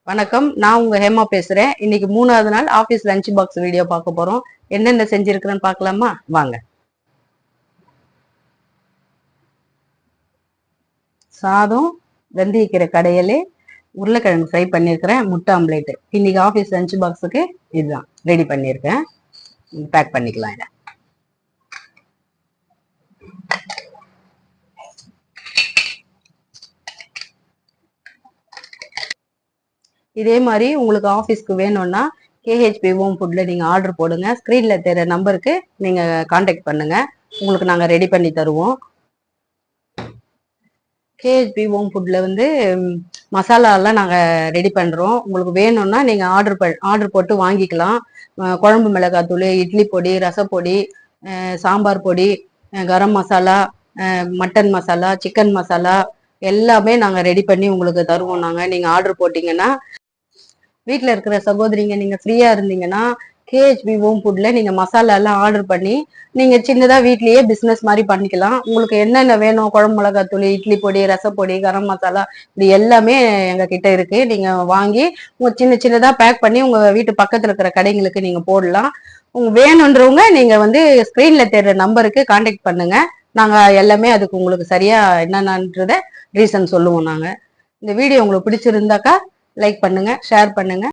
வணக்கம், நான் உங்க ஹேமா பேசுறேன். இன்னைக்கு 3வது நாள் ஆபீஸ் லஞ்ச் பாக்ஸ் வீடியோ பார்க்க போறோம். என்னென்ன செஞ்சிருக்கிறேன்னு பார்க்கலாமா? வாங்க. சாதம், வெந்தயக்கீரை கடையல், உருளைக்கிழங்கு ஃப்ரை பண்ணியிருக்கிறேன், முட்டை ஆம்லேட். இன்னைக்கு ஆபீஸ் லஞ்ச் பாக்ஸுக்கு இதுதான் ரெடி பண்ணியிருக்கேன். பேக் பண்ணிக்கலாம் இதை. இதே மாதிரி உங்களுக்கு ஆஃபீஸ்க்கு வேணும்னா கேஹெச்பி ஹோம் ஃபுட்ல நீங்க ஆர்டர் போடுங்க. ஸ்கிரீன்ல தெரிய நம்பருக்கு நீங்க கான்டாக்ட் பண்ணுங்க. உங்களுக்கு நாங்க ரெடி பண்ணி தருவோம். கேஹெச்பி ஹோம் ஃபுட்ல மசாலா எல்லாம் நாங்க ரெடி பண்றோம். உங்களுக்கு வேணும்னா நீங்க ஆர்டர் போட்டு வாங்கிக்கலாம். குழம்பு மிளகாத்தூள், இட்லி பொடி, ரசப்பொடி, சாம்பார் பொடி, கரம் மசாலா, மட்டன் மசாலா, சிக்கன் மசாலா எல்லாமே நாங்க ரெடி பண்ணி உங்களுக்கு தருவோம். நீங்க ஆர்டர் போட்டீங்கன்னா, வீட்டில் இருக்கிற சகோதரிங்க நீங்க ஃப்ரீயா இருந்தீங்கன்னா கேஹெச்பி ஹோம் ஃபுட்ல நீங்க மசாலா எல்லாம் ஆர்டர் பண்ணி நீங்க சின்னதா வீட்லயே பிசினஸ் மாதிரி பண்ணிக்கலாம். உங்களுக்கு என்னென்ன வேணும், குழம்பு மிளகாத்தூள், இட்லி பொடி, ரசப்பொடி, கரம் மசாலா, இப்படி எல்லாமே எங்க கிட்ட இருக்கு. நீங்க வாங்கி உங்க சின்ன சின்னதா பேக் பண்ணி உங்க வீட்டு பக்கத்துல இருக்கிற கடைங்களுக்கு நீங்க போடலாம். உங்க வேணுன்றவங்க நீங்க ஸ்கிரீன்ல தெரிற நம்பருக்கு கான்டாக்ட் பண்ணுங்க. நாங்க எல்லாமே அதுக்கு உங்களுக்கு சரியா என்னென்னன்றத ரீசன் சொல்லுவோம். இந்த வீடியோ உங்களுக்கு பிடிச்சிருந்தாக்கா லைக் பண்ணுங்க, ஷேர் பண்ணுங்க.